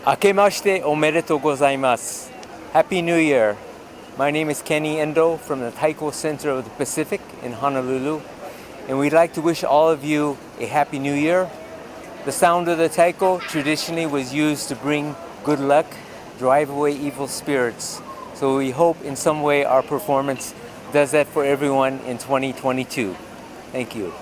Akemashite omedetou gozaimasu. Happy New Year. My name is Kenny Endo from the Taiko Center of the Pacific in Honolulu, and we'd like to wish all of you a Happy New Year. The sound of the taiko traditionally was used to bring good luck, drive away evil spirits. So we hope in some way our performance does that for everyone in 2022. Thank you.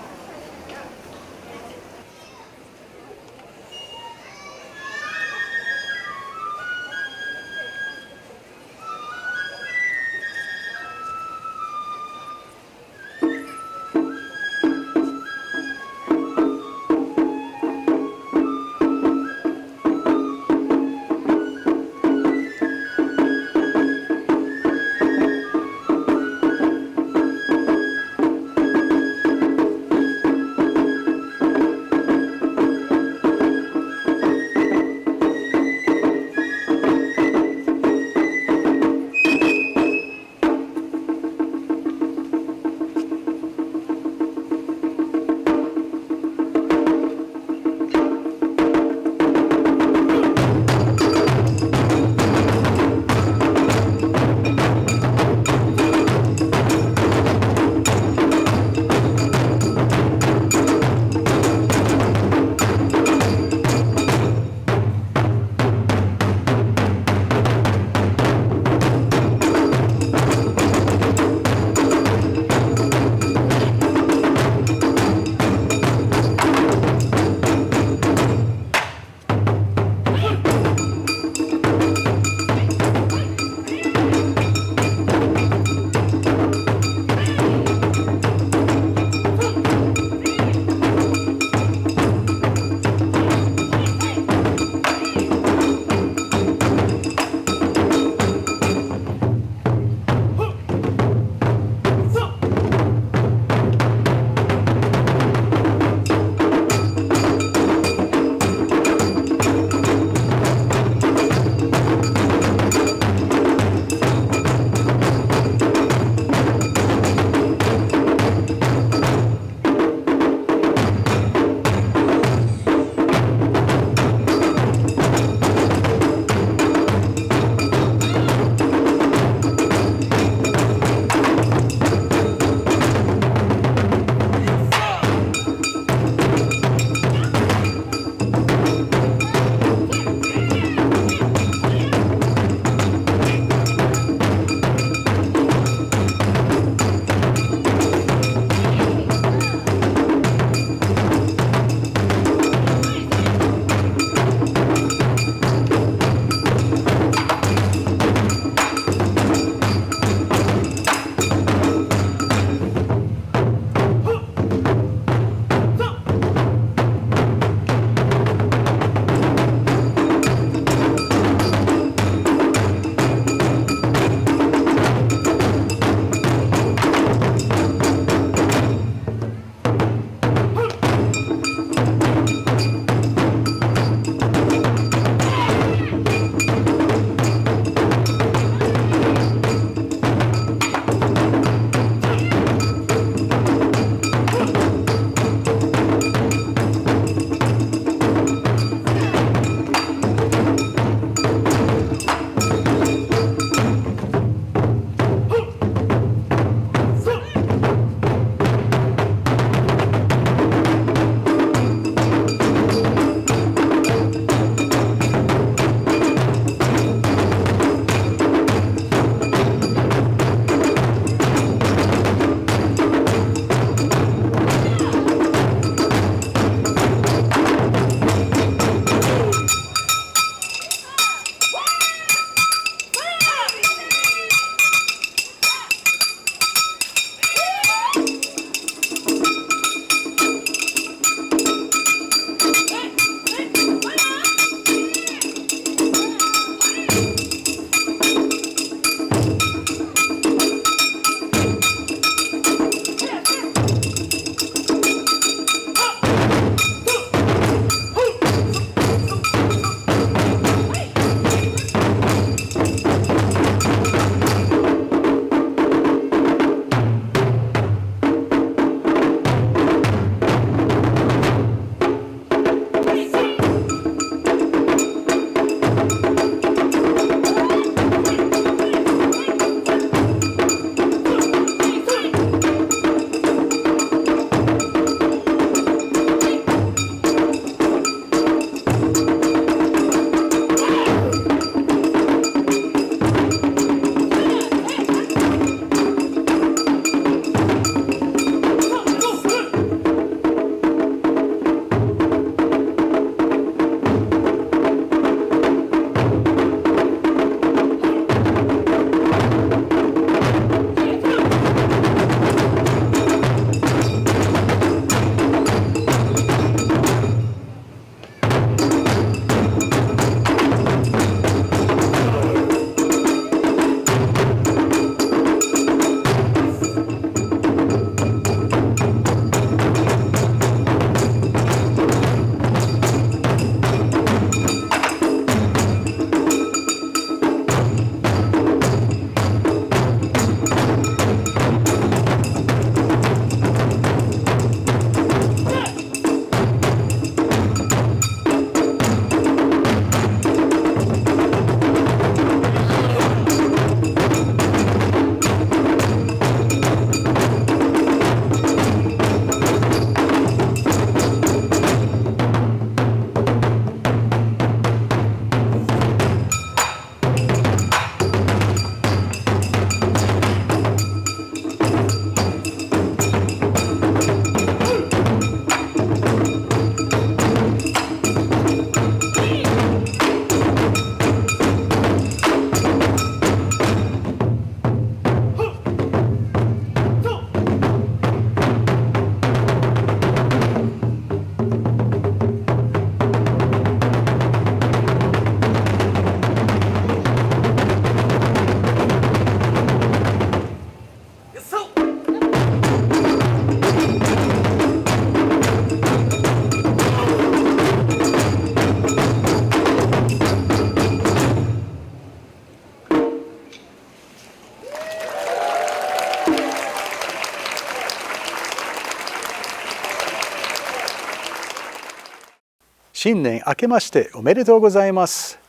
新年明けましておめでとうございます。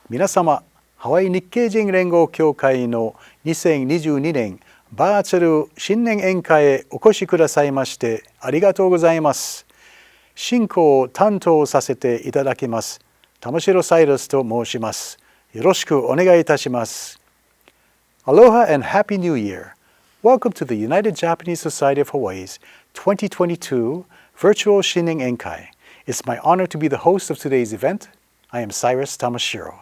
皆様、ハワイ日系人連合協会の2022年バーチャル新年宴会へお越しくださいましてありがとうございます。進行を担当させていただきます。玉城サイラスと申します。よろしくお願いいたします。Aloha and Happy New Year. Welcome to the United Japanese Society of Hawaii's 2022 Virtual Shinnen Enkai. It's my honor to be the host of today's event. I am Cyrus Tamashiro.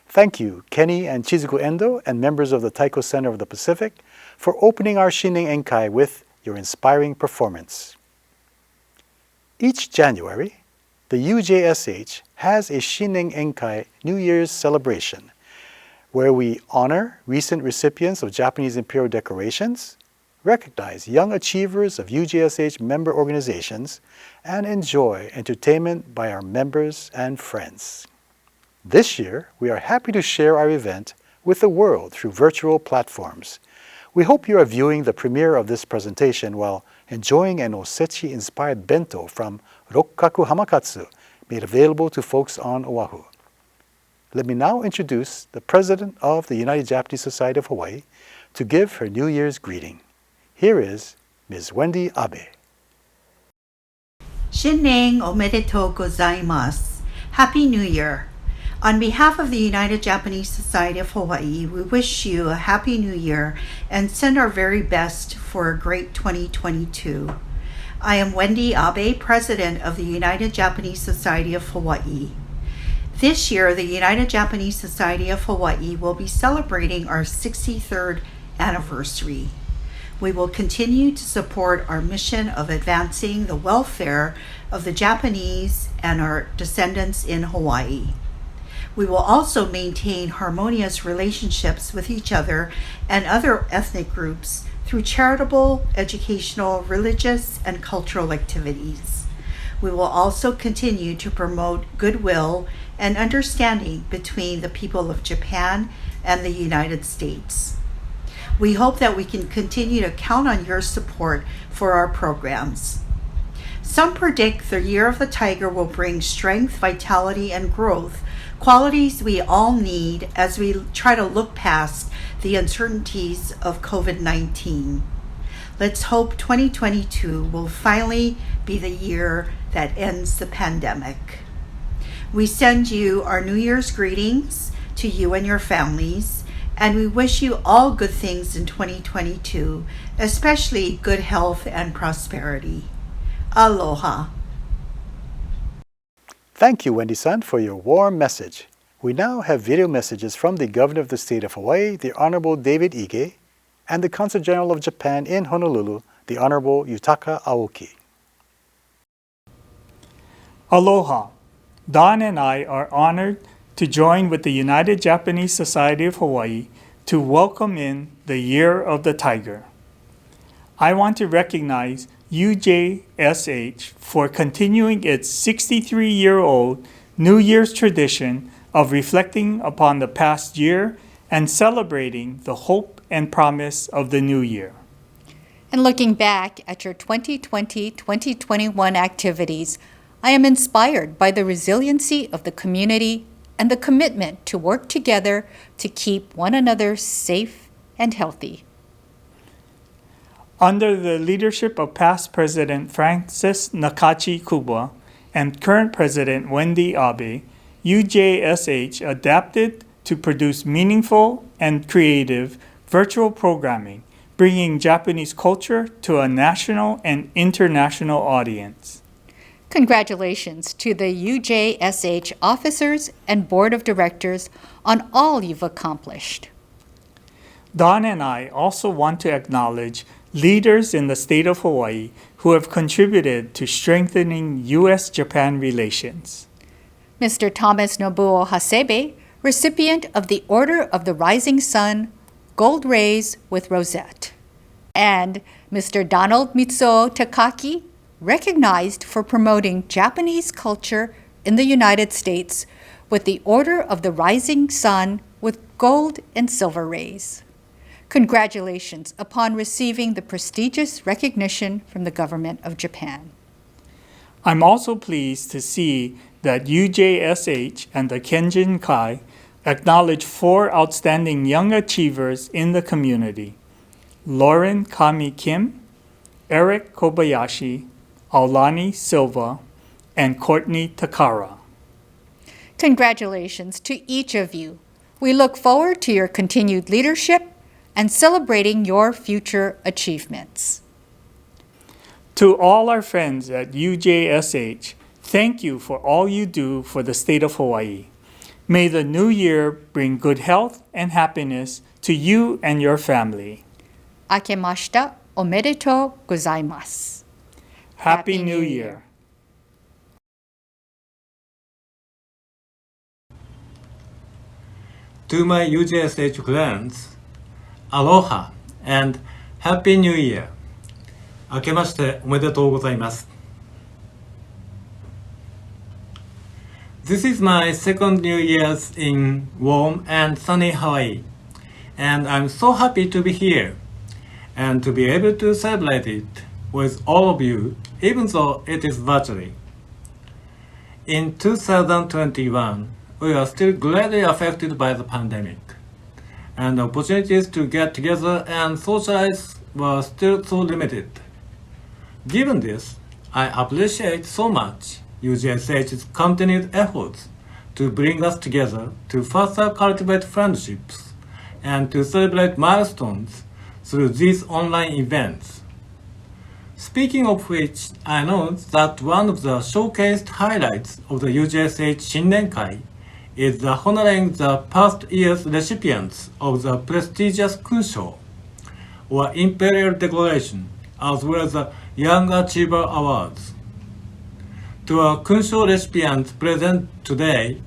Thank you, Kenny and Chizuku Endo and members of the Taiko Center of the Pacific for opening our Shinnen Enkai with your inspiring performance. Each January, the UJSH has a Shinnen Enkai New Year's celebration where we honor recent recipients of Japanese imperial decorations, recognize young achievers of UJSH member organizations, and enjoy entertainment by our members and friends. This year, we are happy to share our event with the world through virtual platforms. We hope you are viewing the premiere of this presentation while enjoying an osechi-inspired bento from Rokkaku Hamakatsu, made available to folks on Oahu. Let me now introduce the President of the United Japanese Society of Hawaii to give her New Year's greeting. Here is Ms. Wendy Abe. Shinnen omedetou gozaimasu. Happy New Year. On behalf of the United Japanese Society of Hawaii, we wish you a Happy New Year and send our very best for a great 2022. I am Wendy Abe, President of the United Japanese Society of Hawaii. This year, the United Japanese Society of Hawaii will be celebrating our 63rd anniversary. We will continue to support our mission of advancing the welfare of the Japanese and our descendants in Hawaii. We will also maintain harmonious relationships with each other and other ethnic groups through charitable, educational, religious, and cultural activities. We will also continue to promote goodwill and understanding between the people of Japan and the United States. We hope that we can continue to count on your support for our programs. Some predict the Year of the Tiger will bring strength, vitality, and growth, qualities we all need as we try to look past the uncertainties of COVID-19. Let's hope 2022 will finally be the year that ends the pandemic. We send you our New Year's greetings to you and your families, and we wish you all good things in 2022, especially good health and prosperity. Aloha. Thank you, Wendy-san, for your warm message. We now have video messages from the Governor of the State of Hawaii, the Honorable David Ige, and the Consul General of Japan in Honolulu, the Honorable Yutaka Aoki. Aloha. Don and I are honored to join with the United Japanese Society of Hawaii to welcome in the Year of the Tiger. I want to recognize UJSH for continuing its 63-year-old New Year's tradition of reflecting upon the past year and celebrating the hope and promise of the new year. And looking back at your 2020-2021 activities, I am inspired by the resiliency of the community and the commitment to work together to keep one another safe and healthy. Under the leadership of past President Francis Nakachi Kubwa and current President Wendy Abe, UJSH adapted to produce meaningful and creative virtual programming, bringing Japanese culture to a national and international audience. Congratulations to the UJSH officers and board of directors on all you've accomplished. Don and I also want to acknowledge leaders in the state of Hawaii who have contributed to strengthening U.S.-Japan relations. Mr. Thomas Nobuo Hasebe, recipient of the Order of the Rising Sun, Gold Rays with Rosette. And Mr. Donald Mitsuo Takaki, recognized for promoting Japanese culture in the United States with the Order of the Rising Sun with Gold and Silver Rays. Congratulations upon receiving the prestigious recognition from the government of Japan. I'm also pleased to see that UJSH and the Kenjin Kai acknowledge 4 outstanding young achievers in the community: Lauren Kami Kim, Eric Kobayashi, Aulani Silva, and Courtney Takara. Congratulations to each of you. We look forward to your continued leadership and celebrating your future achievements. To all our friends at UJSH, thank you for all you do for the state of Hawaii. May the new year bring good health and happiness to you and your family. Akemashita omedetou gozaimasu. Happy New Year. To my UJSH friends, Aloha and Happy New Year. 明けましておめでとうございます。This is my second New Year's in warm and sunny Hawaii, and I'm so happy to be here and to be able to celebrate it with all of you, even though it is virtually. In 2021, we are still greatly affected by the pandemic, and opportunities to get together and socialize were still so limited. Given this, I appreciate so much UJSH's continued efforts to bring us together to further cultivate friendships and to celebrate milestones through these online events. Speaking of which, I know that one of the showcased highlights of the UJSH Shinnen is the honoring the past year's recipients of the prestigious Kunsho, or Imperial Decoration, as well as the Young Achiever Awards. To our Kunsho recipients present today,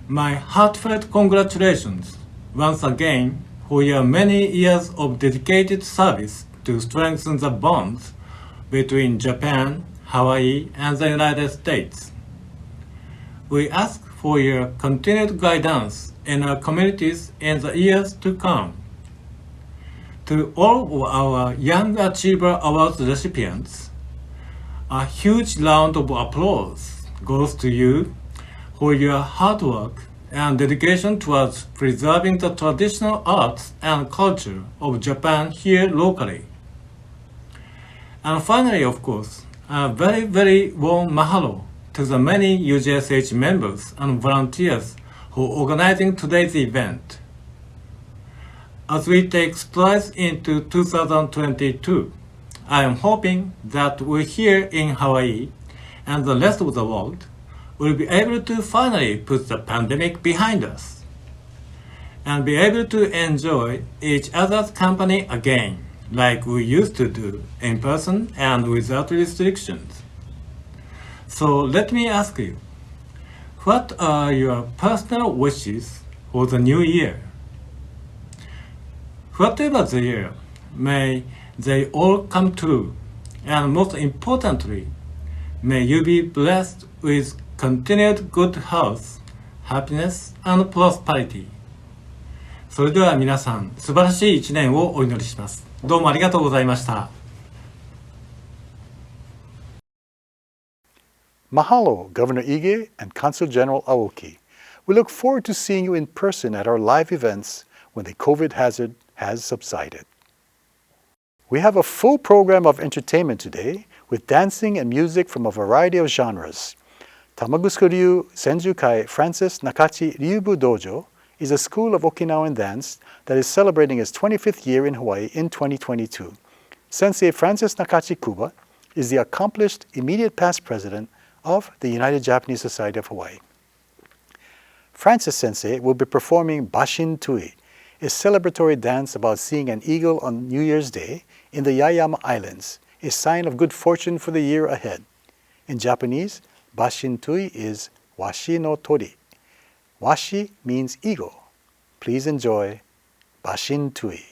my heartfelt congratulations once again for your many years of dedicated service to strengthen the bonds between Japan, Hawaii, and the United States. We ask for your continued guidance in our communities in the years to come. To all of our Young Achiever Awards recipients, a huge round of applause goes to you for your hard work and dedication towards preserving the traditional arts and culture of Japan here locally. And finally, of course, a very, very warm mahalo to the many UJSH members and volunteers who are organizing today's event. As we take strides into 2022, I am hoping that we here in Hawaii and the rest of the world will be able to finally put the pandemic behind us and be able to enjoy each other's company again, like we used to do in person and without restrictions. So let me ask you, what are your personal wishes for the new year? Whatever the year, may they all come true, and most importantly, may you be blessed with continued good health, happiness, and prosperity. それでは皆さん、素晴らしい一年をお祈りします。どうもありがとうございました。Mahalo, Governor Ige and Consul General Aoki. We look forward to seeing you in person at our live events when the COVID hazard has subsided. We have a full program of entertainment today with dancing and music from a variety of genres. Tamagusu-ryu Senjukai Francis Nakachi Ryubu Dojo is a school of Okinawan dance that is celebrating its 25th year in Hawaii in 2022. Sensei Francis Nakachi Kuba is the accomplished immediate past president of the United Japanese Society of Hawaii. Francis Sensei will be performing Bashin Tui, a celebratory dance about seeing an eagle on New Year's Day in the Yaeyama Islands, a sign of good fortune for the year ahead. In Japanese, Bashin Tui is Washi no Tori. Washi means eagle. Please enjoy Bashin Tui.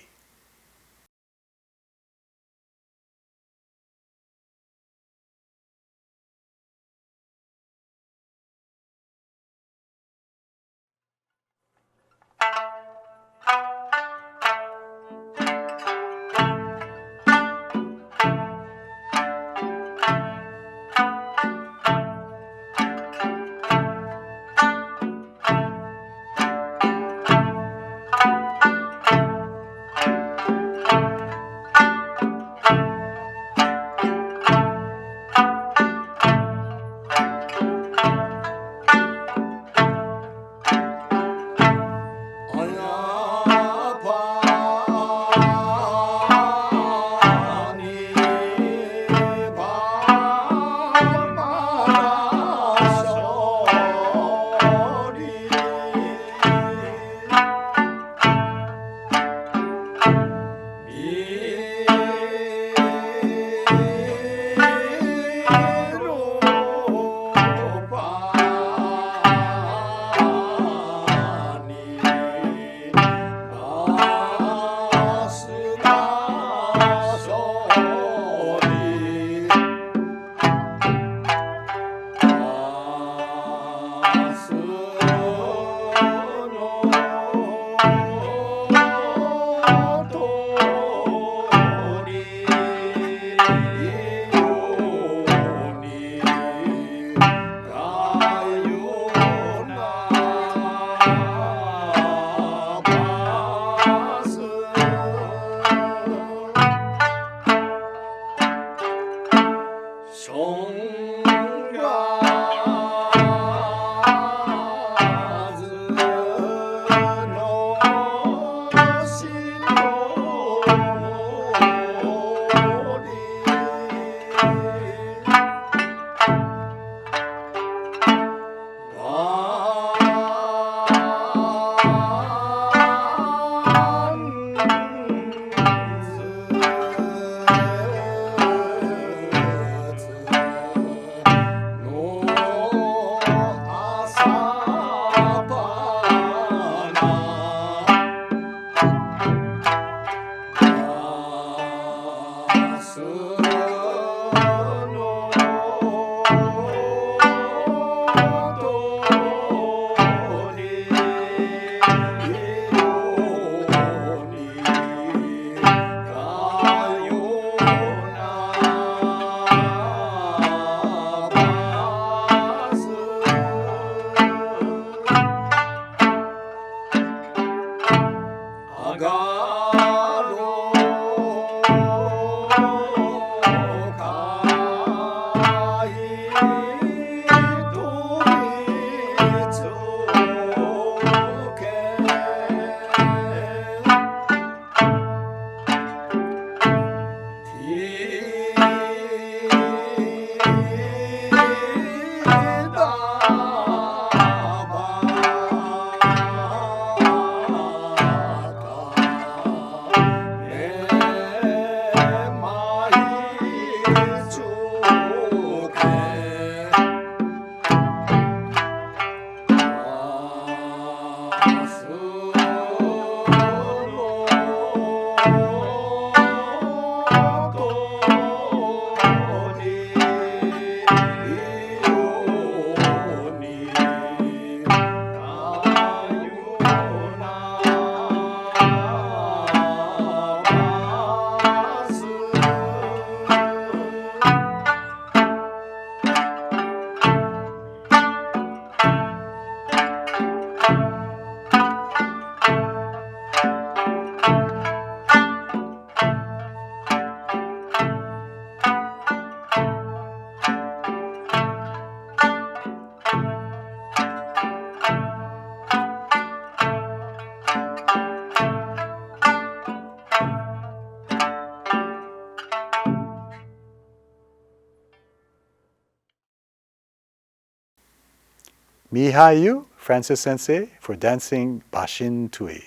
Mihayu, Francis Sensei, for dancing Bashin Tui.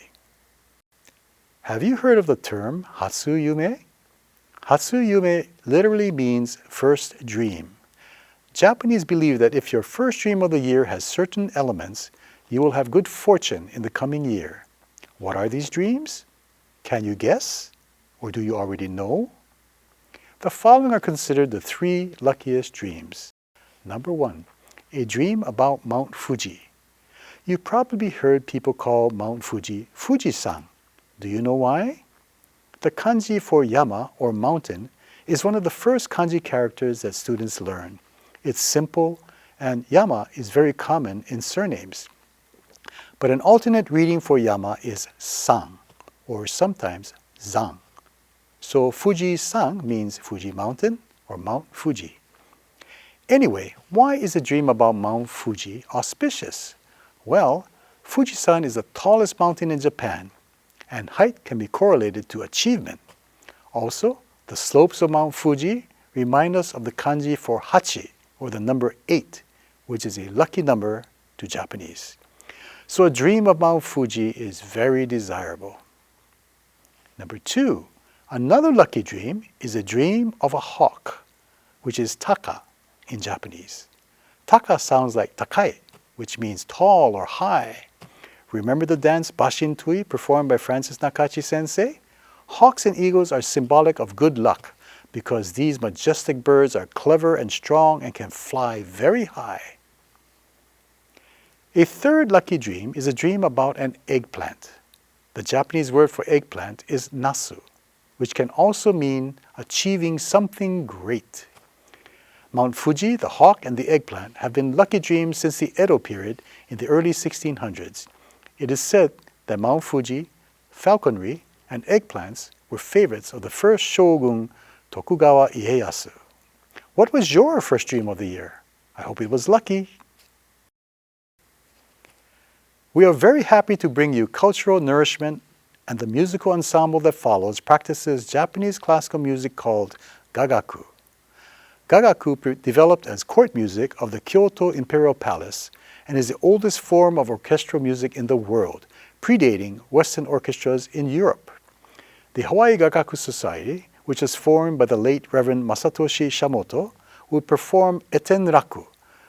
Have you heard of the term Hatsuyume? Hatsuyume literally means first dream. Japanese believe that if your first dream of the year has certain elements, you will have good fortune in the coming year. What are these dreams? Can you guess? Or do you already know? The following are considered the 3 luckiest dreams. Number 1, a dream about Mount Fuji. You probably heard people call Mount Fuji Fuji-san. Do you know why? The kanji for yama or mountain is one of the first kanji characters that students learn. It's simple, and yama is very common in surnames. But an alternate reading for yama is san, or sometimes zan. So Fuji-san means Fuji Mountain or Mount Fuji. Anyway, why is a dream about Mount Fuji auspicious? Well, Fuji-san is the tallest mountain in Japan, and height can be correlated to achievement. Also, the slopes of Mount Fuji remind us of the kanji for hachi, or the number 8, which is a lucky number to Japanese. So a dream of Mount Fuji is very desirable. Number 2, another lucky dream is a dream of a hawk, which is taka in Japanese. Taka sounds like takai, which means tall or high. Remember the dance Bashin Tui performed by Francis Nakachi Sensei? Hawks and eagles are symbolic of good luck because these majestic birds are clever and strong and can fly very high. A third lucky dream is a dream about an eggplant. The Japanese word for eggplant is nasu, which can also mean achieving something great. Mount Fuji, the hawk, and the eggplant have been lucky dreams since the Edo period in the early 1600s. It is said that Mount Fuji, falconry, and eggplants were favorites of the first shogun Tokugawa Ieyasu. What was your first dream of the year? I hope it was lucky. We are very happy to bring you cultural nourishment, and the musical ensemble that follows practices Japanese classical music called gagaku. Gagaku developed as court music of the Kyoto Imperial Palace and is the oldest form of orchestral music in the world, predating Western orchestras in Europe. The Hawaii Gagaku Society, which was formed by the late Reverend Masatoshi Shamoto, would perform Eten Raku,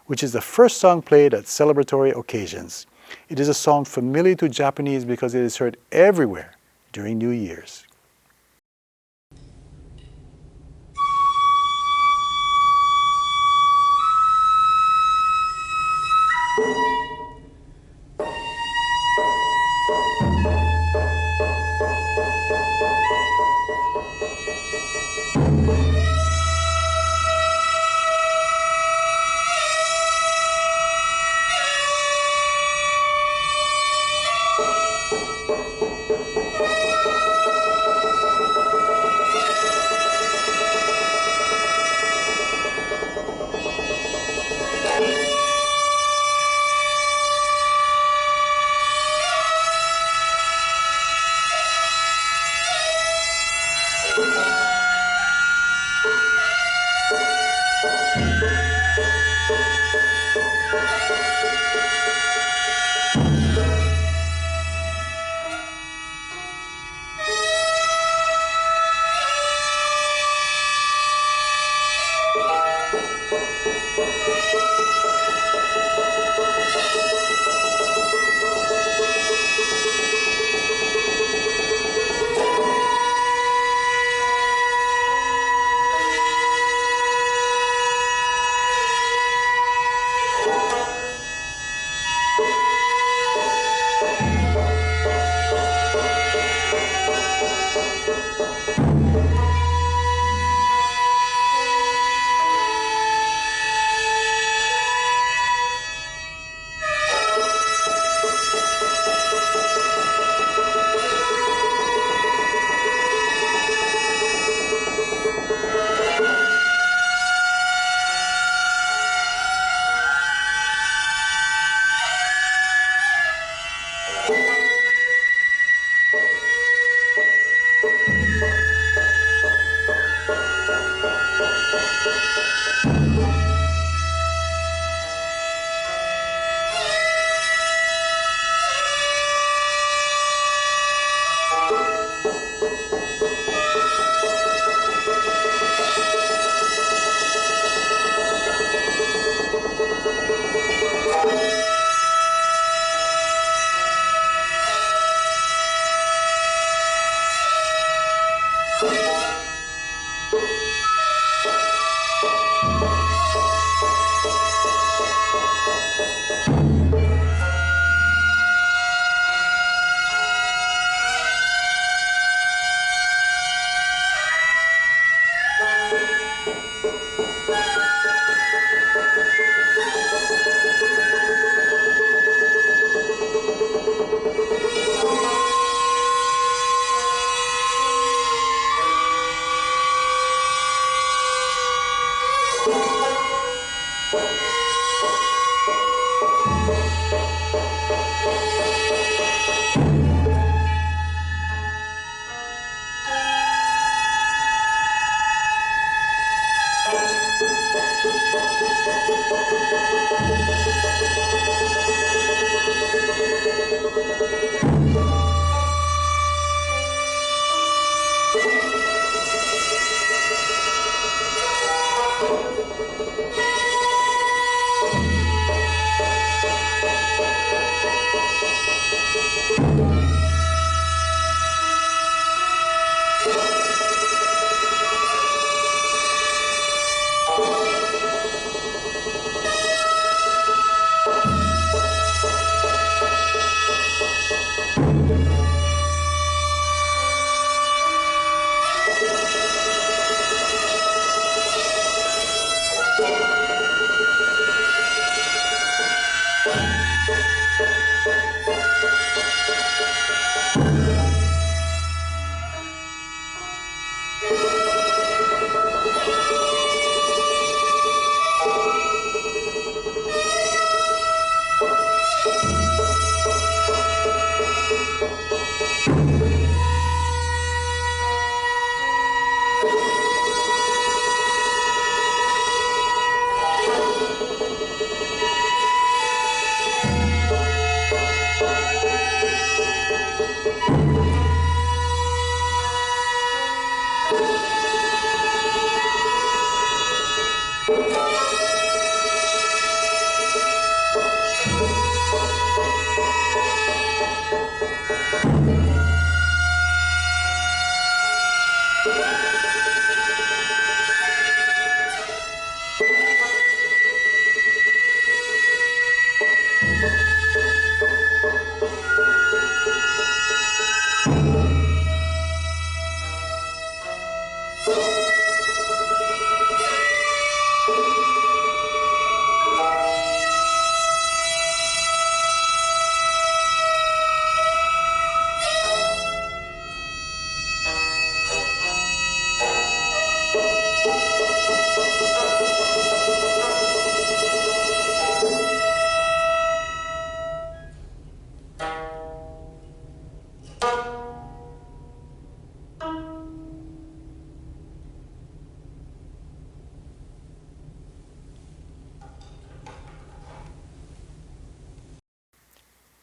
which is the first song played at celebratory occasions. It is a song familiar to Japanese because it is heard everywhere during New Year's.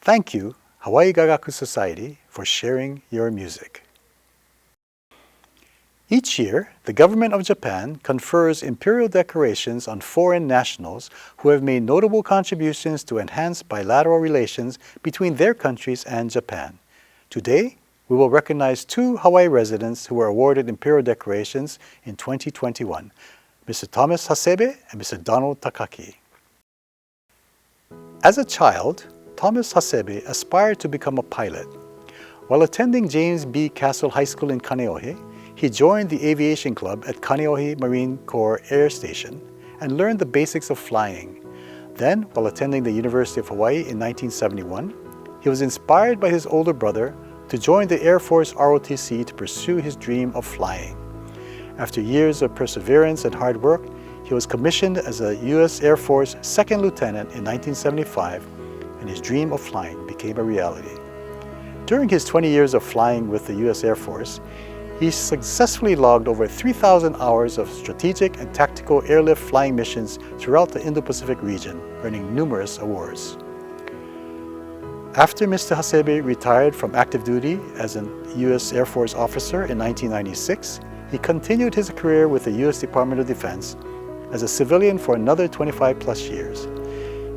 Thank you, Hawaii Gagaku Society, for sharing your music. Each year, the government of Japan confers imperial decorations on foreign nationals who have made notable contributions to enhance bilateral relations between their countries and Japan. Today, we will recognize 2 Hawaii residents who were awarded imperial decorations in 2021, Mr. Thomas Hasebe and Mr. Donald Takaki. As a child, Thomas Hasebe aspired to become a pilot. While attending James B. Castle High School in Kaneohe, he joined the aviation club at Kaneohe Marine Corps Air Station and learned the basics of flying. Then, while attending the University of Hawaii in 1971, he was inspired by his older brother to join the Air Force ROTC to pursue his dream of flying. After years of perseverance and hard work, he was commissioned as a U.S. Air Force second lieutenant in 1975, and his dream of flying became a reality. During his 20 years of flying with the U.S. Air Force, he successfully logged over 3,000 hours of strategic and tactical airlift flying missions throughout the Indo-Pacific region, earning numerous awards. After Mr. Hasebe retired from active duty as a U.S. Air Force officer in 1996, he continued his career with the U.S. Department of Defense as a civilian for another 25 plus years.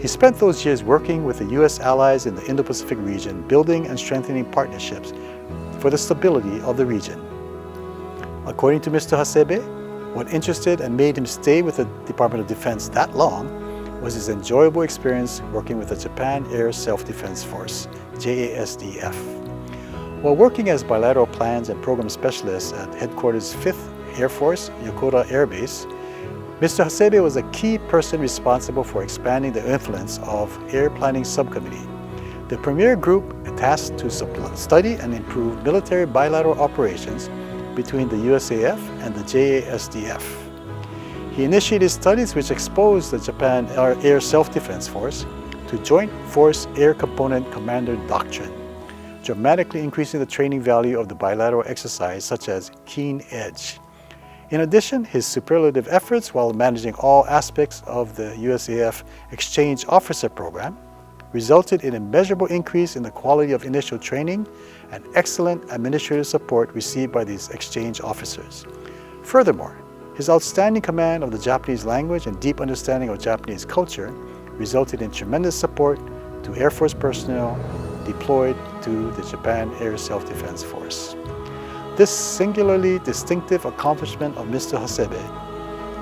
He spent those years working with the U.S. allies in the Indo-Pacific region, building and strengthening partnerships for the stability of the region. According to Mr. Hasebe, what interested and made him stay with the Department of Defense that long was his enjoyable experience working with the Japan Air Self-Defense Force, JASDF. While working as bilateral plans and program specialist at Headquarters 5th Air Force, Yokota Air Base, Mr. Hasebe was a key person responsible for expanding the influence of Air Planning Subcommittee, the premier group tasked to study and improve military bilateral operations between the USAF and the JASDF. He initiated studies which exposed the Japan Air Self-Defense Force to Joint Force Air Component Commander Doctrine, dramatically increasing the training value of the bilateral exercise such as Keen Edge. In addition, his superlative efforts while managing all aspects of the USAF Exchange Officer Program resulted in a measurable increase in the quality of initial training and excellent administrative support received by these exchange officers. Furthermore, his outstanding command of the Japanese language and deep understanding of Japanese culture resulted in tremendous support to Air Force personnel deployed to the Japan Air Self-Defense Force. This singularly distinctive accomplishment of Mr. Hasebe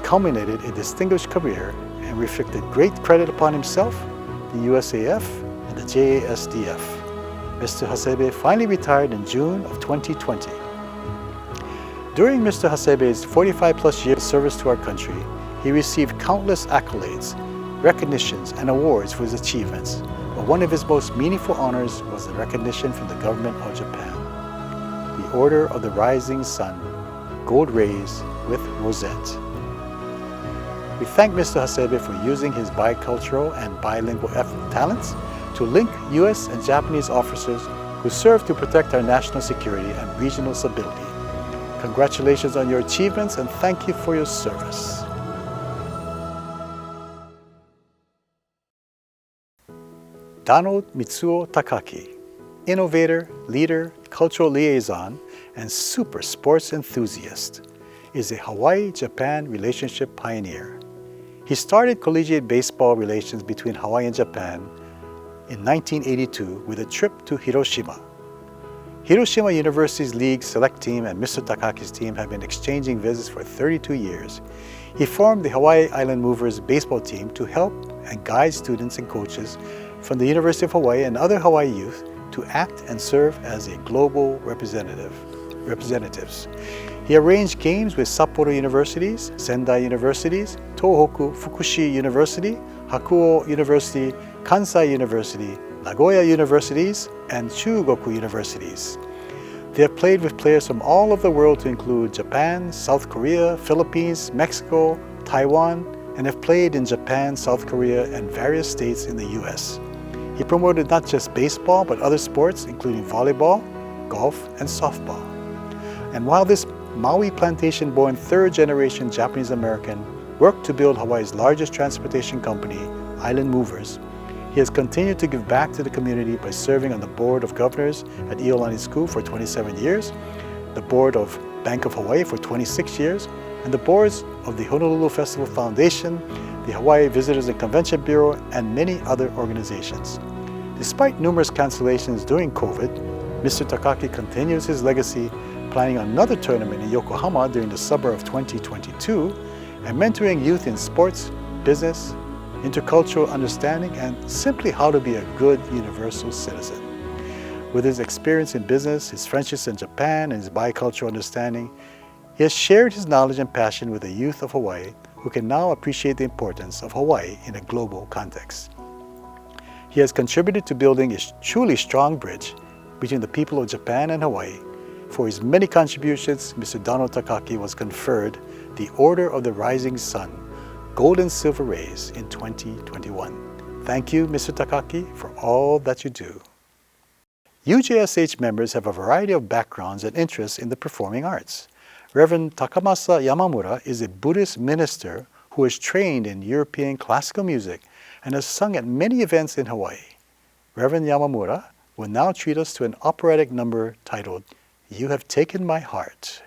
culminated a distinguished career and reflected great credit upon himself, the USAF, and the JASDF. Mr. Hasebe finally retired in June of 2020. During Mr. Hasebe's 45-plus years of service to our country, he received countless accolades, recognitions, and awards for his achievements, but one of his most meaningful honors was the recognition from the government of Japan. The Order of the Rising Sun, Gold Rays with Rosette. We thank Mr. Hasebe for using his bicultural and bilingual talents to link U.S. and Japanese officers who serve to protect our national security and regional stability. Congratulations on your achievements and thank you for your service. Donald Mitsuo Takaki, innovator, leader, cultural liaison, and super sports enthusiast, is a Hawaii-Japan relationship pioneer. He started collegiate baseball relations between Hawaii and Japan in 1982 with a trip to Hiroshima. Hiroshima University's league select team and Mr. Takaki's team have been exchanging visits for 32 years. He formed the Hawaii Island Movers baseball team to help and guide students and coaches from the University of Hawaii and other Hawaii youth to act and serve as a global representatives. He arranged games with Sapporo Universities, Sendai Universities, Tohoku Fukushi University, Hakuo University, Kansai University, Nagoya Universities, and Chugoku Universities. They have played with players from all over the world to include Japan, South Korea, Philippines, Mexico, Taiwan, and have played in Japan, South Korea, and various states in the US. He promoted not just baseball, but other sports, including volleyball, golf, and softball. And while this Maui plantation-born third-generation Japanese-American worked to build Hawaii's largest transportation company, Island Movers, he has continued to give back to the community by serving on the Board of Governors at Iolani School for 27 years, the Board of Bank of Hawaii for 26 years, and the boards of the Honolulu Festival Foundation, the Hawaii Visitors and Convention Bureau, and many other organizations. Despite numerous cancellations during COVID, Mr. Takaki continues his legacy, planning another tournament in Yokohama during the summer of 2022, and mentoring youth in sports, business, intercultural understanding, and simply how to be a good universal citizen. With his experience in business, his friendships in Japan, and his bicultural understanding, he has shared his knowledge and passion with the youth of Hawaii, who can now appreciate the importance of Hawaii in a global context. He has contributed to building a truly strong bridge between the people of Japan and Hawaii. For his many contributions, Mr. Donald Takaki was conferred the Order of the Rising Sun, Gold and Silver Rays in 2021. Thank you, Mr. Takaki, for all that you do. UJSH members have a variety of backgrounds and interests in the performing arts. Reverend Takamasa Yamamura is a Buddhist minister who is trained in European classical music and has sung at many events in Hawaii. Reverend Yamamura will now treat us to an operatic number titled, "You Have Taken My Heart."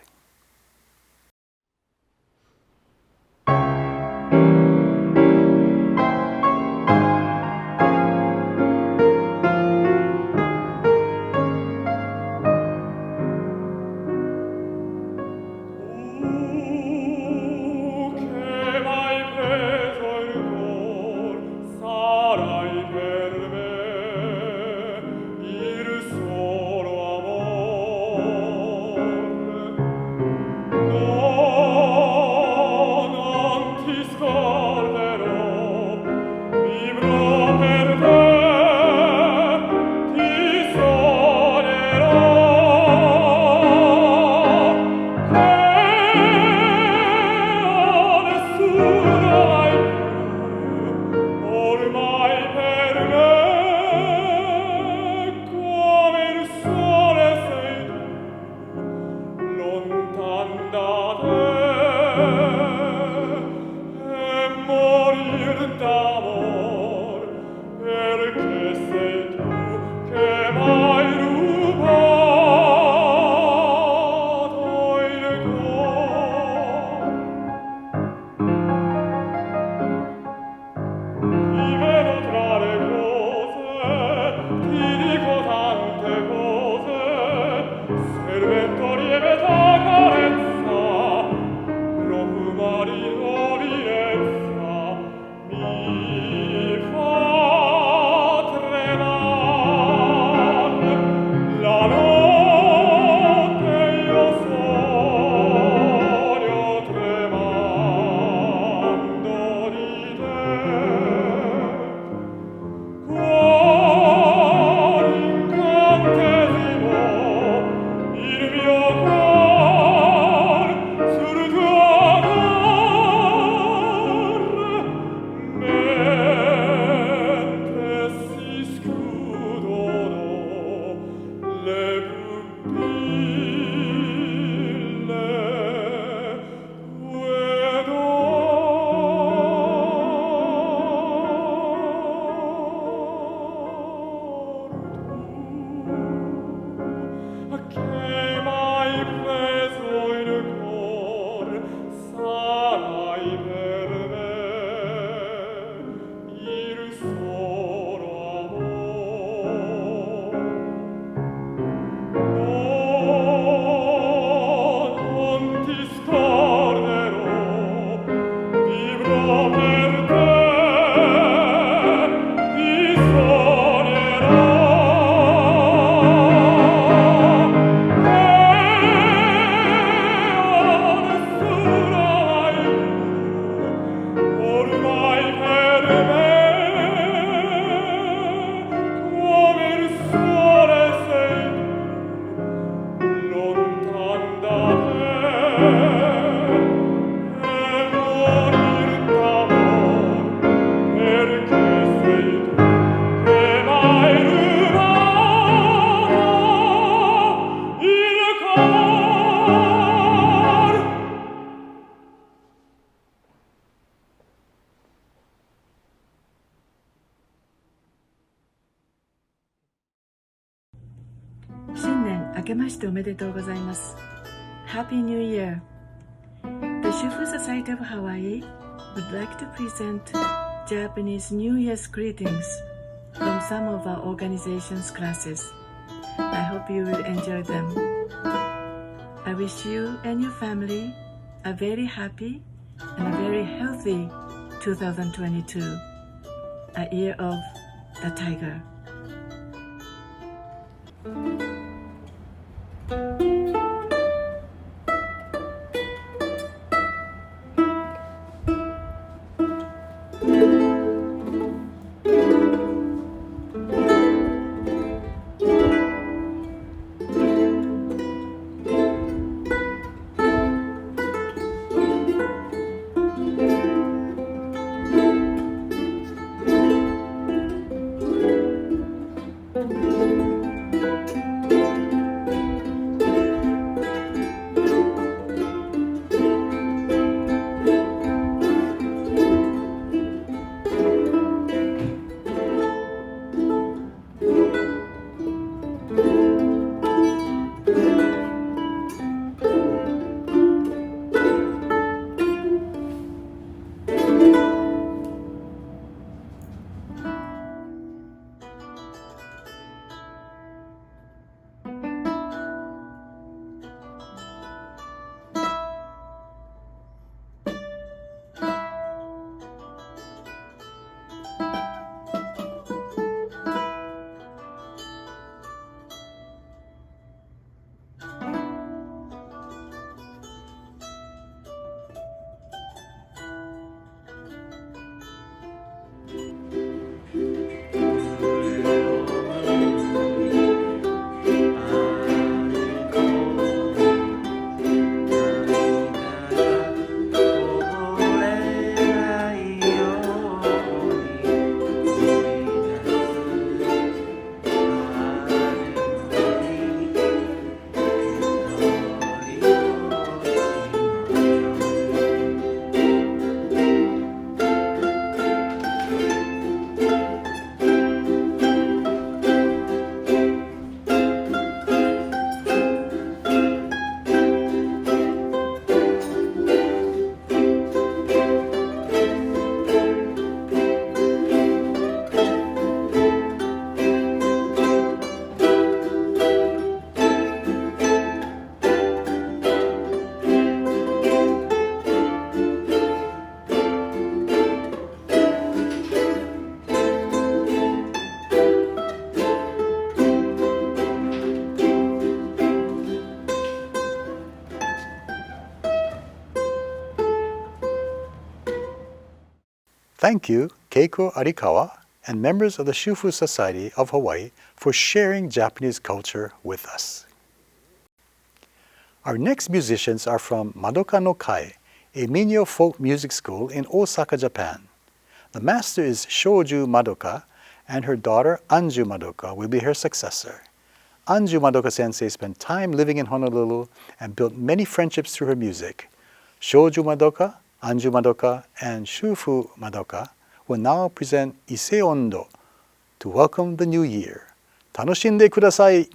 新年明けましておめでとうございます。Happy New Year! The Shufu Society of Hawaii would like to present Japanese New Year's greetings from some of our organization's classes. I hope you will enjoy them. I wish you and your family a very happy and a very healthy 2022, a year of the tiger. Thank you, Keiko Arikawa, and members of the Shufu Society of Hawaii for sharing Japanese culture with us. Our next musicians are from Madoka no Kai, a Minyo folk music school in Osaka, Japan. The master is Shoju Madoka, and her daughter Anju Madoka will be her successor. Anju Madoka sensei spent time living in Honolulu and built many friendships through her music. Shoju Madoka, Anju Madoka, and Shufu Madoka will now present Ise Ondo to welcome the new year. 楽しんでください。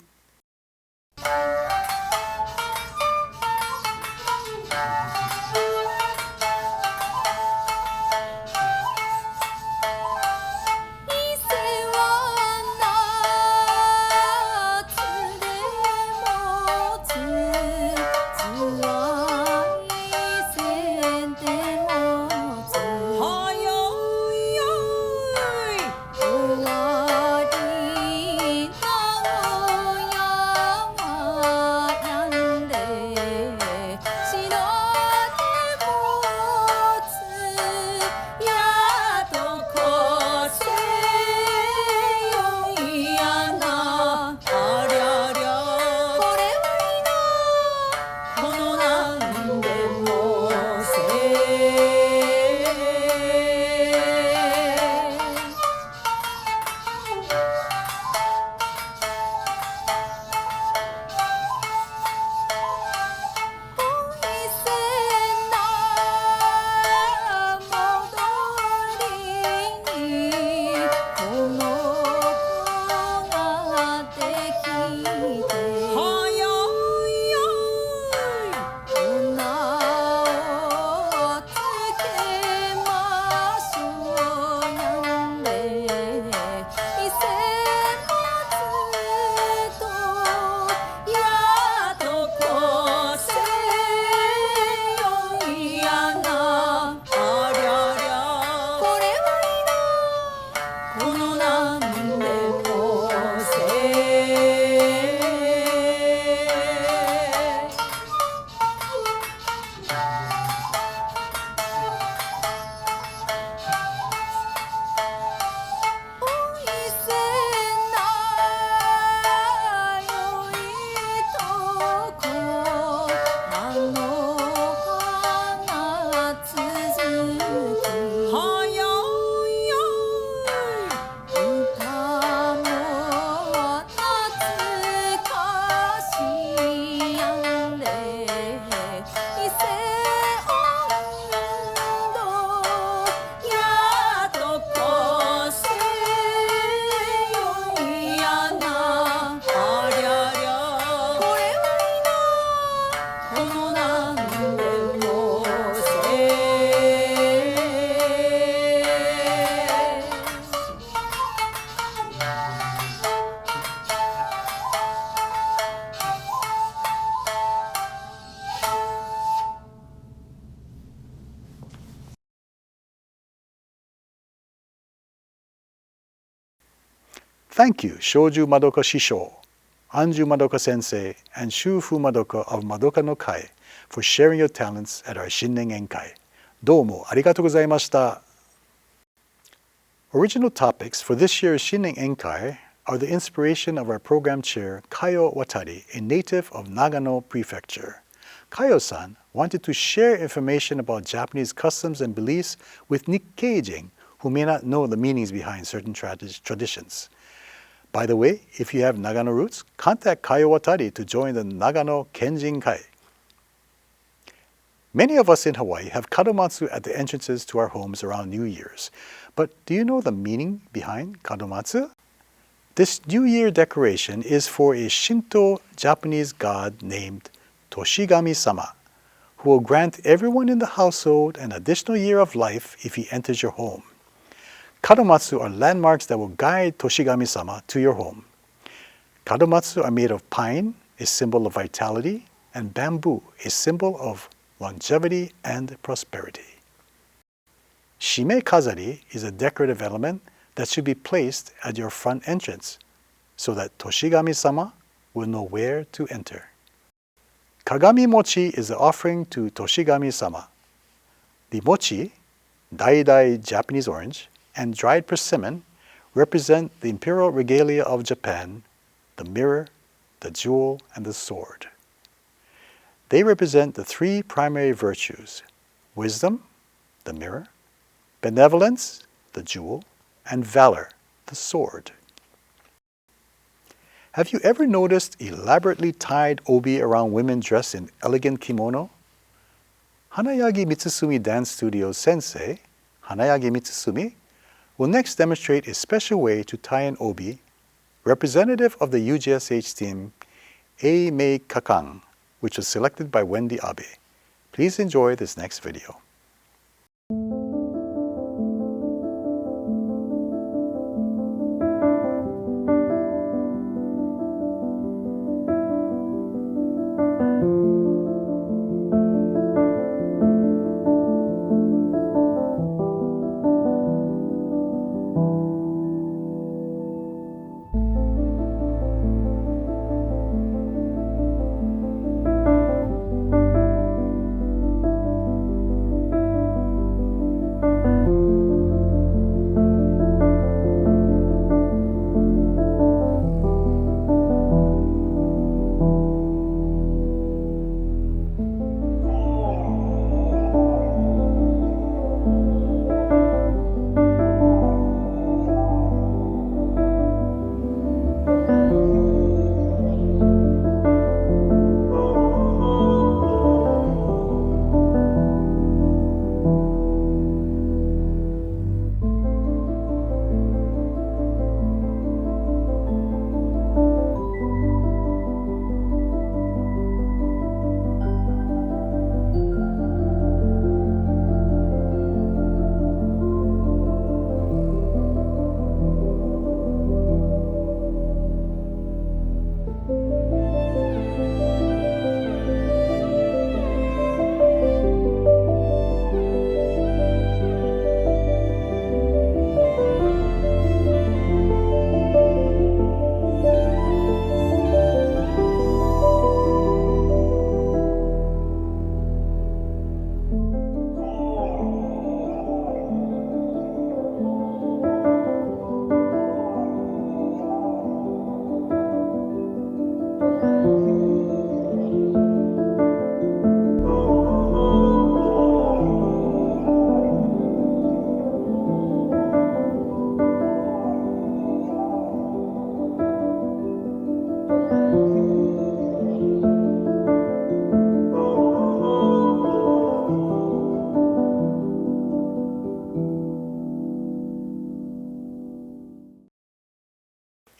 Thank you, Shoju Madoka Shisho, Anju Madoka Sensei, and Shufu Madoka of Madoka no Kai for sharing your talents at our Shinnen Enkai. どうもありがとうございました。Original topics for this year's Shinnen Enkai are the inspiration of our program chair, Kayo Watari, a native of Nagano Prefecture. Kayo-san wanted to share information about Japanese customs and beliefs with Nikkeijin, who may not know the meanings behind certain traditions. By the way, if you have Nagano roots, contact Kayo Watari to join the Nagano Kenjin Kai. Many of us in Hawaii have kadomatsu at the entrances to our homes around New Year's. But do you know the meaning behind kadomatsu? This New Year decoration is for a Shinto Japanese god named Toshigami-sama, who will grant everyone in the household an additional year of life if he enters your home. Kadomatsu are landmarks that will guide Toshigami-sama to your home. Kadomatsu are made of pine, a symbol of vitality, and bamboo, a symbol of longevity and prosperity. Shime kazari is a decorative element that should be placed at your front entrance so that Toshigami-sama will know where to enter. Kagami mochi is the offering to Toshigami-sama. The mochi, Dai Japanese orange, and dried persimmon represent the imperial regalia of Japan, the mirror, the jewel, and the sword. They represent the three primary virtues: wisdom, the mirror, benevolence, the jewel, and valor, the sword. Have you ever noticed elaborately tied obi around women dressed in elegant kimono? Hanayagi Mitsusumi Dance Studio's sensei, Hanayagi Mitsusumi, will next demonstrate a special way to tie an obi, representative of the UJSH team Eimei Kakang, which was selected by Wendy Abe. Please enjoy this next video.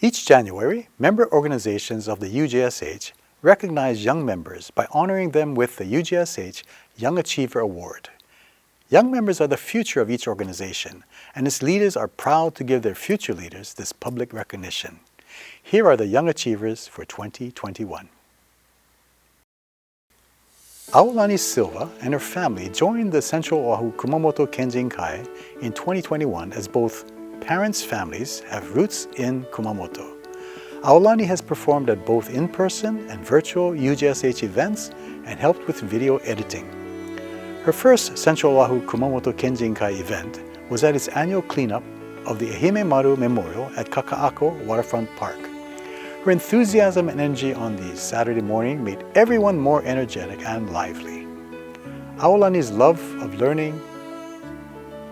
Each January, member organizations of the UJSH recognize young members by honoring them with the UJSH Young Achiever Award. Young members are the future of each organization, and its leaders are proud to give their future leaders this public recognition. Here are the Young Achievers for 2021. Aolani Silva and her family joined the Central Oahu Kumamoto Kenjin-kai in 2021 as both parents' families have roots in Kumamoto. Aolani has performed at both in-person and virtual UJSH events and helped with video editing. Her first Central Oahu Kumamoto Kenjin-kai event was at its annual cleanup of the Ehime Maru Memorial at Kaka'ako Waterfront Park. Her enthusiasm and energy on the Saturday morning made everyone more energetic and lively. Aolani's love of learning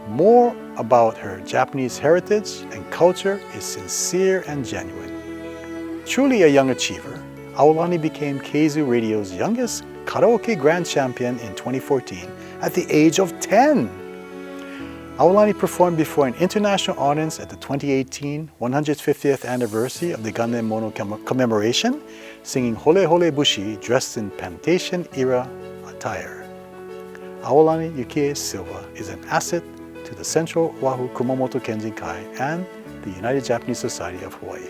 more about her Japanese heritage and culture is sincere and genuine. Truly a young achiever, Aolani became Keizu Radio's youngest karaoke grand champion in 2014 at the age of 10. Aolani performed before an international audience at the 2018 150th anniversary of the Gannen Mono commemoration, singing Hole Hole Bushi dressed in plantation-era attire. Aolani Yukie Silva is an asset to the Central Oahu Kumamoto Kenjin-kai and the United Japanese Society of Hawaii.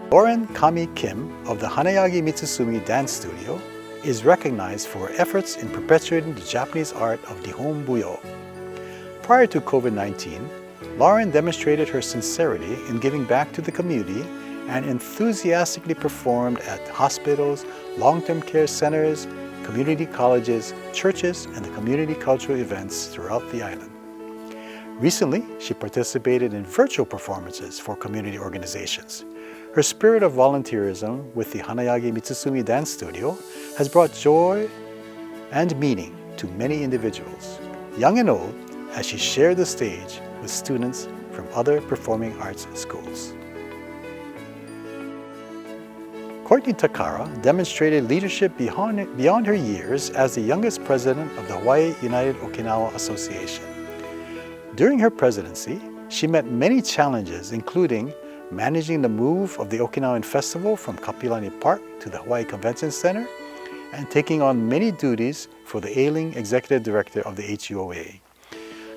Lauren Kami Kim of the Hanayagi Mitsusumi Dance Studio is recognized for her efforts in perpetuating the Japanese art of Nihon Buyo. Prior to COVID-19, Lauren demonstrated her sincerity in giving back to the community and enthusiastically performed at hospitals, long-term care centers, community colleges, churches, and the community cultural events throughout the island. Recently, she participated in virtual performances for community organizations. Her spirit of volunteerism with the Hanayagi Mitsusumi Dance Studio has brought joy and meaning to many individuals, young and old, as she shared the stage with students from other performing arts schools. Courtney Takara demonstrated leadership beyond her years as the youngest president of the Hawaii United Okinawa Association. During her presidency, she met many challenges, including managing the move of the Okinawan Festival from Kapilani Park to the Hawaii Convention Center, and taking on many duties for the ailing executive director of the HUOA.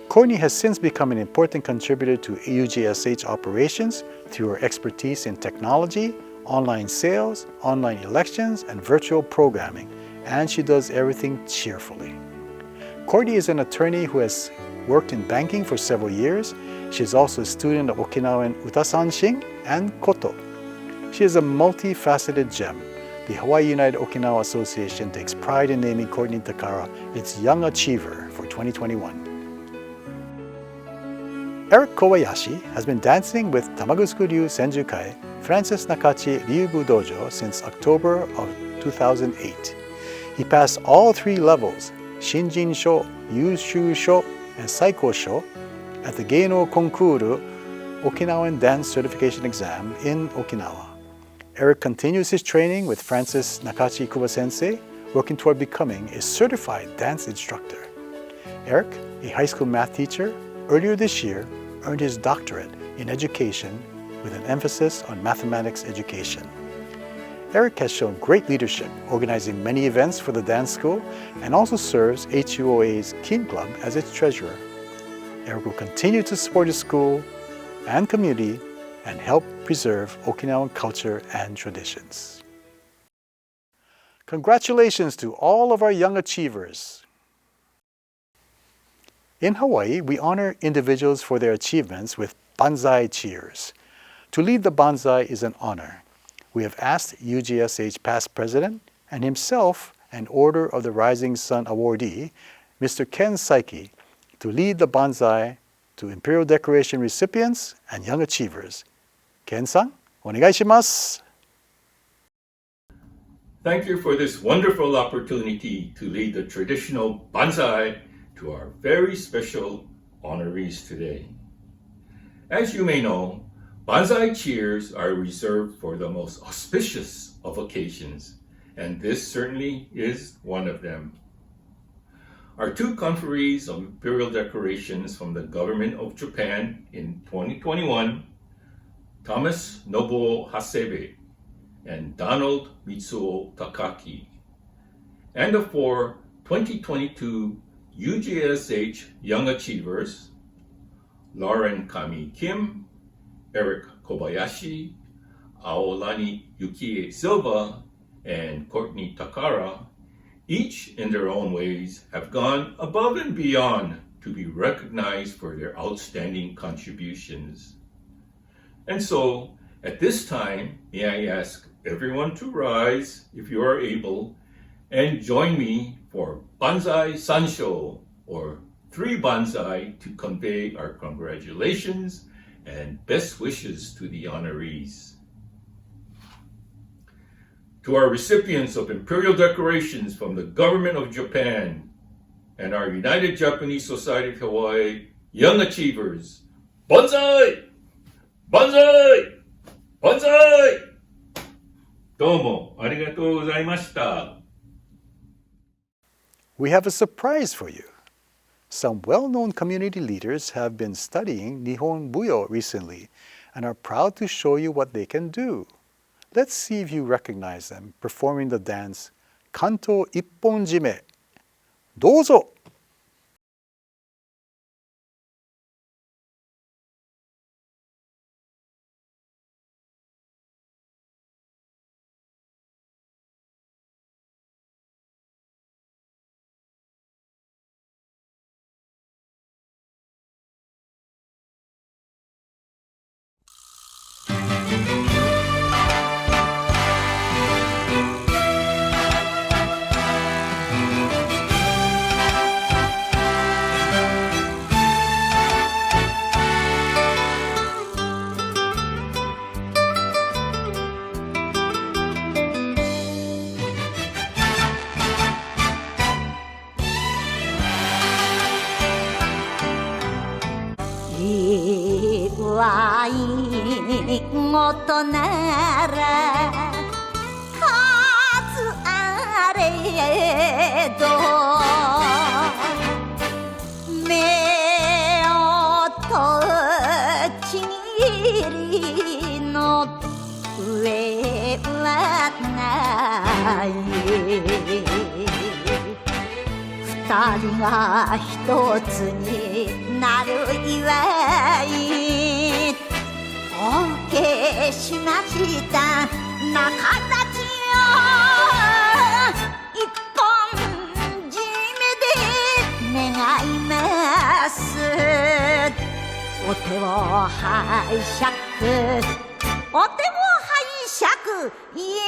Courtney has since become an important contributor to UJSH operations through her expertise in technology, online sales, online elections, and virtual programming, and she does everything cheerfully. Courtney is an attorney who has worked in banking for several years. She is also a student of Okinawan Utasanshin and Koto. She is a multifaceted gem. The Hawaii United Okinawa Association takes pride in naming Courtney Takara its Young Achiever for 2021. Eric Kobayashi has been dancing with Tamagusuku Ryu Senjukai Francis Nakachi Ryugu Dojo since October of 2008. He passed all three levels, Shinjin Sho, Yushu Sho, and Saiko Sho, at the Geino Konkuru Okinawan Dance Certification Exam in Okinawa. Eric continues his training with Francis Nakachi Kuba Sensei, working toward becoming a certified dance instructor. Eric, a high school math teacher, earlier this year earned his doctorate in education with an emphasis on mathematics education. Eric has shown great leadership, organizing many events for the dance school, and also serves HUOA's Kin Club as its treasurer. Eric will continue to support his school and community and help preserve Okinawan culture and traditions. Congratulations to all of our young achievers. In Hawaii, we honor individuals for their achievements with Banzai cheers. To lead the Banzai is an honor. We have asked UJSH past president and himself an Order of the Rising Sun awardee, Mr. Ken Saiki, to lead the Banzai to Imperial Decoration recipients and young achievers. Ken-san, onegai shimasu. Thank you for this wonderful opportunity to lead the traditional Banzai to our very special honorees today. As you may know, Banzai cheers are reserved for the most auspicious of occasions, and this certainly is one of them. Our two conferees of Imperial Decorations from the Government of Japan in 2021, Thomas Nobuo Hasebe and Donald Mitsuo Takaki, and the four 2022 UJSH Young Achievers, Lauren Kami Kim, Eric Kobayashi, Aolani Yukie Silva, and Courtney Takara, each in their own ways have gone above and beyond to be recognized for their outstanding contributions. And so, at this time, may I ask everyone to rise, if you are able, and join me for Banzai Sansho, or 3 Banzai, to convey our congratulations and best wishes to the honorees. To our recipients of Imperial Decorations from the Government of Japan and our United Japanese Society of Hawaii Young Achievers, Banzai! Banzai! Banzai! Domo arigatou gozaimashita. We have a surprise for you. Some well-known community leaders have been studying Nihon Buyo recently and are proud to show you what they can do. Let's see if you recognize them performing the dance Kanto Ipponjime. Dozo! 事なら数あれど目を閉じりの上はない二人が一つになる祝いお受けしました中立ちを一本締めで願いますお手を拝借お手を拝借いや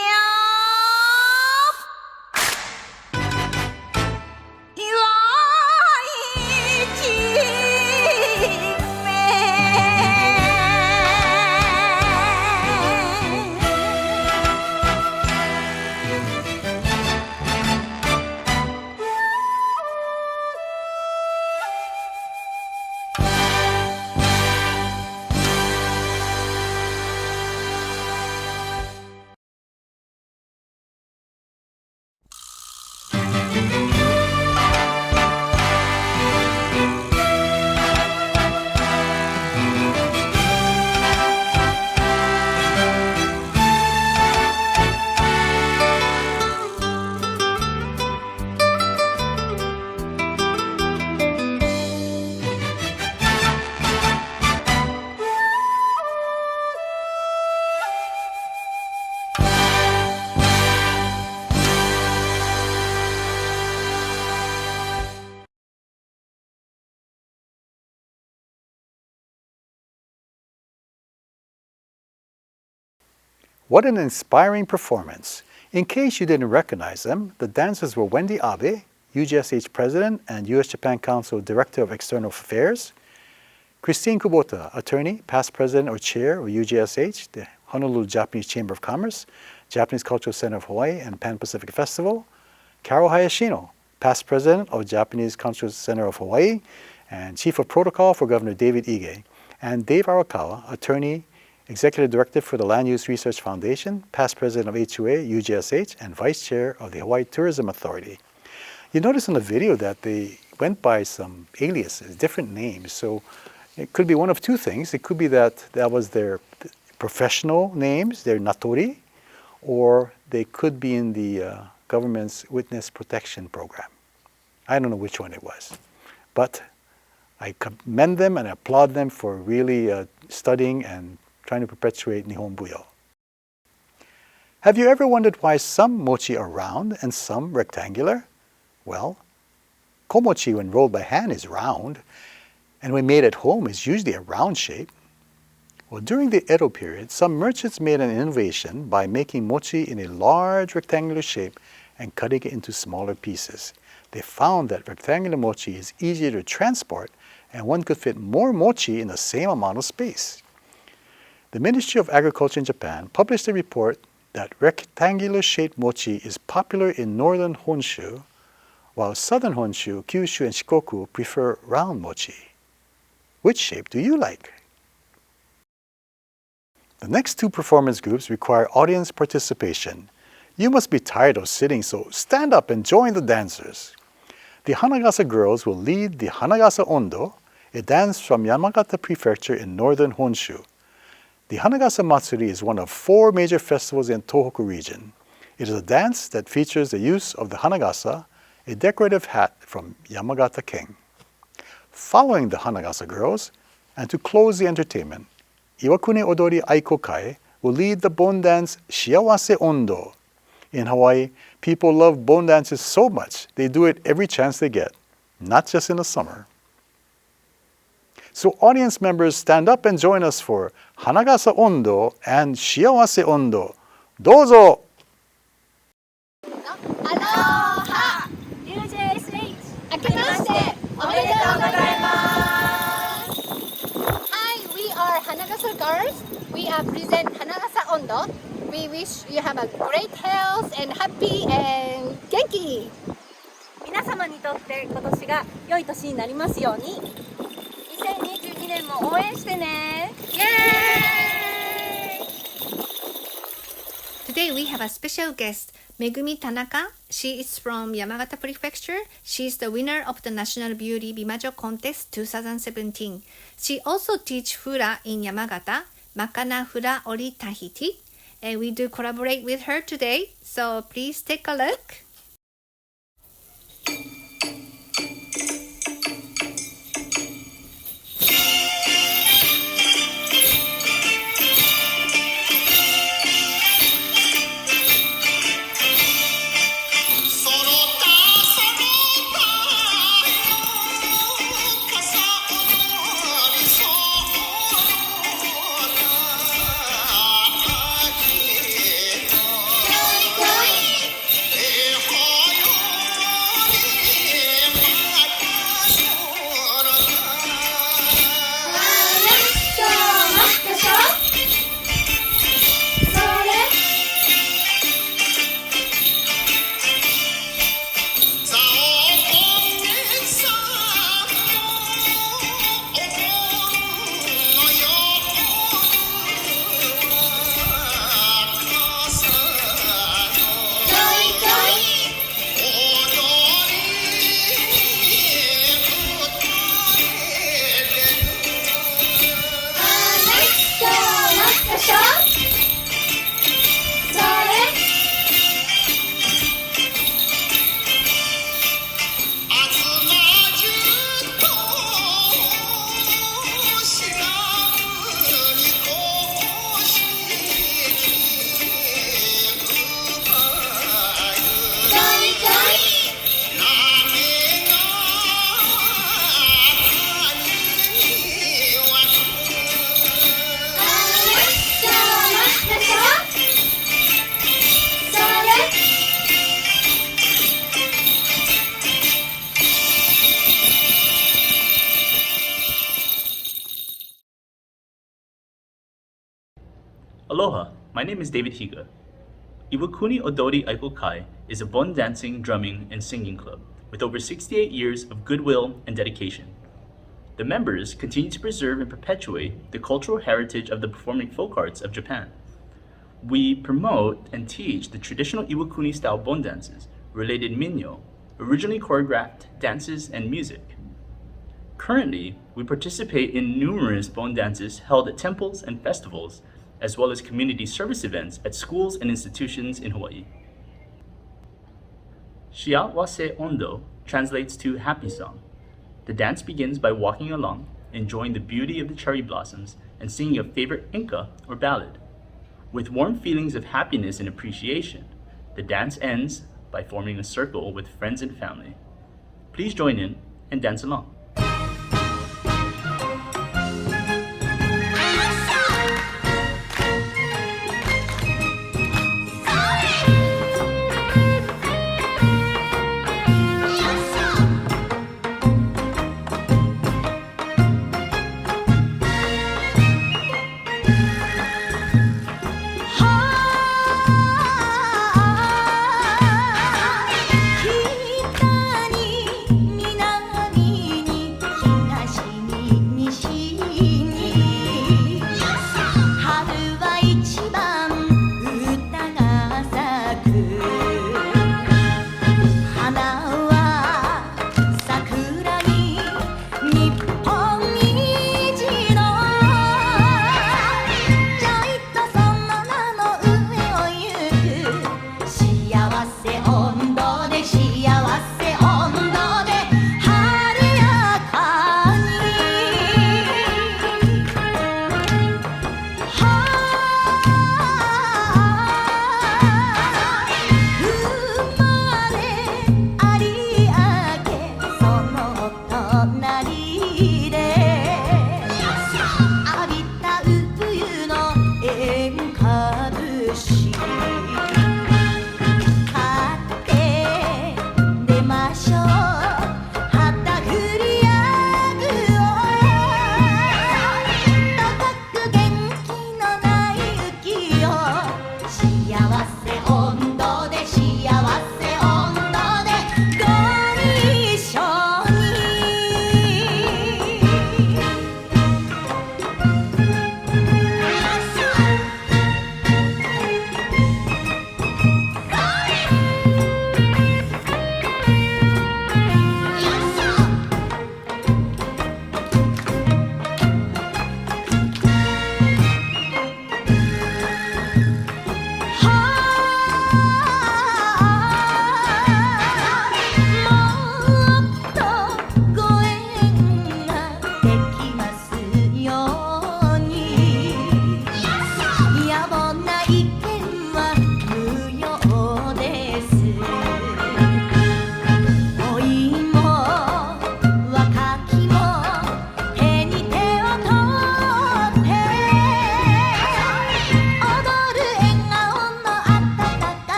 What an inspiring performance. In case you didn't recognize them, the dancers were Wendy Abe, UJSH President and U.S.-Japan Council Director of External Affairs, Christine Kubota, Attorney, Past President or Chair of UJSH, the Honolulu Japanese Chamber of Commerce, Japanese Cultural Center of Hawaii and Pan-Pacific Festival, Carol Hayashino, Past President of Japanese Cultural Center of Hawaii and Chief of Protocol for Governor David Ige, and Dave Arakawa, Attorney, Executive Director for the Land Use Research Foundation, Past President of HUA, UJSH, and Vice Chair of the Hawaii Tourism Authority. You notice in the video that they went by some aliases, different names. So it could be one of two things. It could be that that was their professional names, their natori, or they could be in the government's witness protection program. I don't know which one it was. But I commend them and applaud them for really studying and trying to perpetuate Nihon Buyo. Have you ever wondered why some mochi are round and some rectangular? Well, komochi when rolled by hand is round, and when made at home is usually a round shape. Well, during the Edo period, some merchants made an innovation by making mochi in a large rectangular shape and cutting it into smaller pieces. They found that rectangular mochi is easier to transport and one could fit more mochi in the same amount of space. The Ministry of Agriculture in Japan published a report that rectangular-shaped mochi is popular in northern Honshu, while southern Honshu, Kyushu, and Shikoku prefer round mochi. Which shape do you like? The next two performance groups require audience participation. You must be tired of sitting, so stand up and join the dancers. The Hanagasa girls will lead the Hanagasa Ondo, a dance from Yamagata Prefecture in northern Honshu. The Hanagasa Matsuri is one of 4 major festivals in Tohoku region. It is a dance that features the use of the Hanagasa, a decorative hat from Yamagata Ken. Following the Hanagasa girls, and to close the entertainment, Iwakuni Odori Aiko Kai will lead the bone dance Shiawase Ondo. In Hawaii, people love bone dances so much they do it every chance they get, not just in the summer. So audience members, stand up and join us for Hanagasa Ondo and Shiawase Ondo. Dozo! Aloha! UJSH! Akemashite! Omedetou gozaimasu! Hi, we are Hanagasa girls. We present Hanagasa Ondo. We wish you have a great health and happy and genki. 皆様にとって今年が良い年になりますように。2022年も応援してね。イエーイ！ Today we have a special guest, Megumi Tanaka. She is from Yamagata Prefecture. She is the winner of the National Beauty Bimajo Contest 2017. She also teaches Fura in Yamagata, Makana Fura Ori Tahiti. And we do collaborate with her today. So please take a look. Aloha, my name is David Higa. Iwakuni Odori Aikokai is a bon dancing, drumming, and singing club with over 68 years of goodwill and dedication. The members continue to preserve and perpetuate the cultural heritage of the performing folk arts of Japan. We promote and teach the traditional Iwakuni-style bon dances, related minyo, originally choreographed dances and music. Currently, we participate in numerous bon dances held at temples and festivals, as well as community service events at schools and institutions in Hawaii. Shiawase Ondo translates to happy song. The dance begins by walking along, enjoying the beauty of the cherry blossoms, and singing a favorite enka or ballad. With warm feelings of happiness and appreciation, the dance ends by forming a circle with friends and family. Please join in and dance along.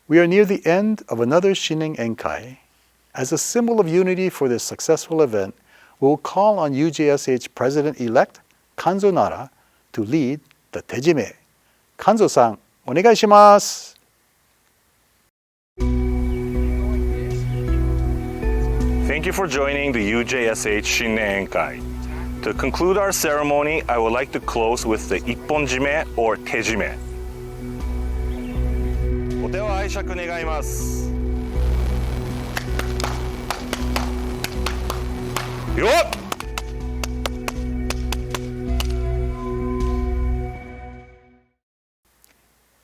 We are near the end of another Shinnen Enkai. As a symbol of unity for this successful event, we will call on UJSH President-elect Kanzo Nara to lead the Tejime. Kanzo-san, お願いします。Thank you for joining the UJSH Shinnen Enkai. To conclude our ceremony, I would like to close with the Ipponjime or Tejime. お手を拝借願います。よっ！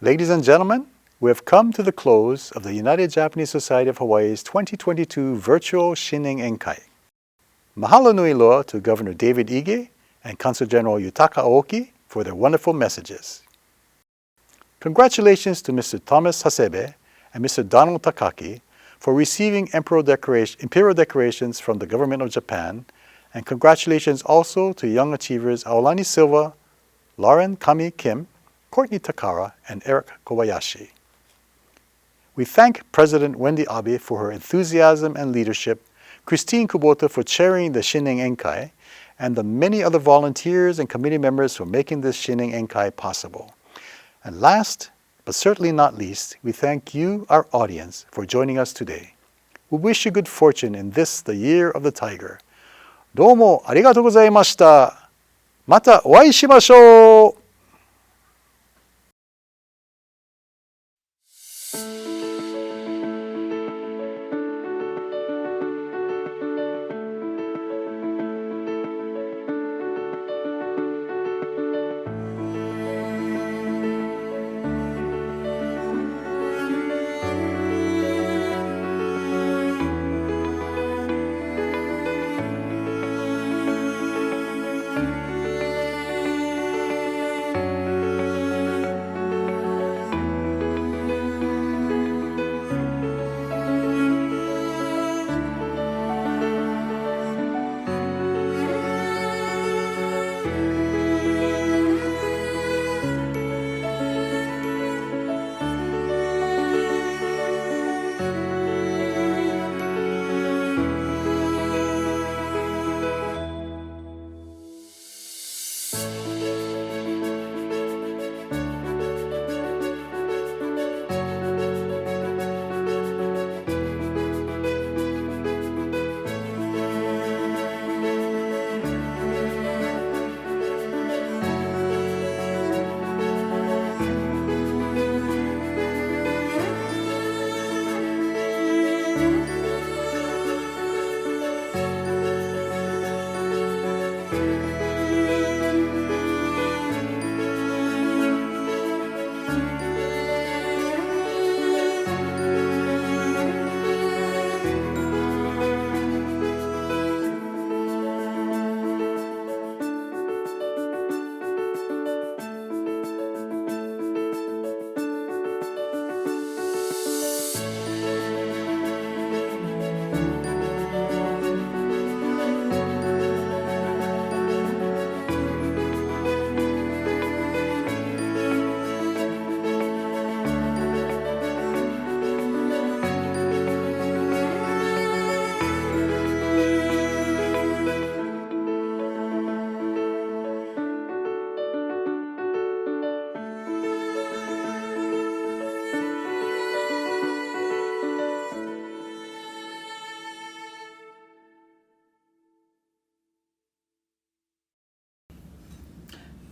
Ladies and gentlemen, we have come to the close of the United Japanese Society of Hawaii's 2022 Virtual Shinnen Enkai. Mahalo nui loa to Governor David Ige and Consul General Yutaka Aoki for their wonderful messages. Congratulations to Mr. Thomas Hasebe and Mr. Donald Takaki for receiving imperial decorations from the Government of Japan, and congratulations also to young achievers Aolani Silva, Lauren Kami Kim, Courtney Takara, and Eric Kobayashi. We thank President Wendy Abe for her enthusiasm and leadership, Christine Kubota for chairing the Shinnen Enkai, and the many other volunteers and committee members for making this Shinnen Enkai possible. And last, but certainly not least, we thank you, our audience, for joining us today. We wish you good fortune in this, the Year of the Tiger. どうもありがとうございました。またお会いしましょう。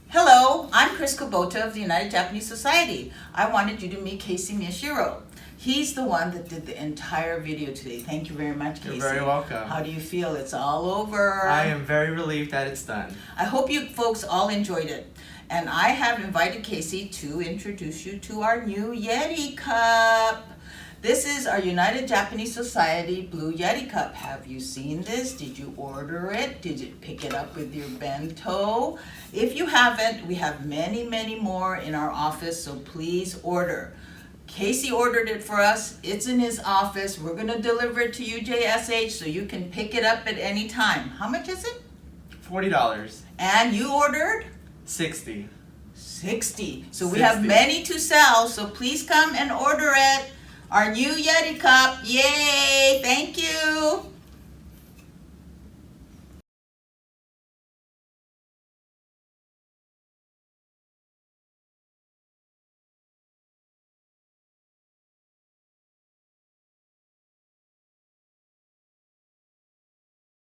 Hello, I'm Chris Kubota of the United Japanese Society. I wanted you to meet Casey Miyashiro. He's the one that did the entire video today. Thank you very much, Casey. You're very welcome. How do you feel? It's all over. I am very relieved that it's done. I hope you folks all enjoyed it. And I have invited Casey to introduce you to our new Yeti Cup. This is our United Japanese Society Blue Yeti Cup. Have you seen this? Did you order it? Did you pick it up with your bento? If you haven't, we have many, many more in our office, so please order. Casey ordered it for us. It's in his office. We're going to deliver it to UJSH so you can pick it up at any time. How much is it? $40. And you ordered? $60. $60. So we have many to sell, so please come and order it. Our new Yeti cup. Yay! Thank you.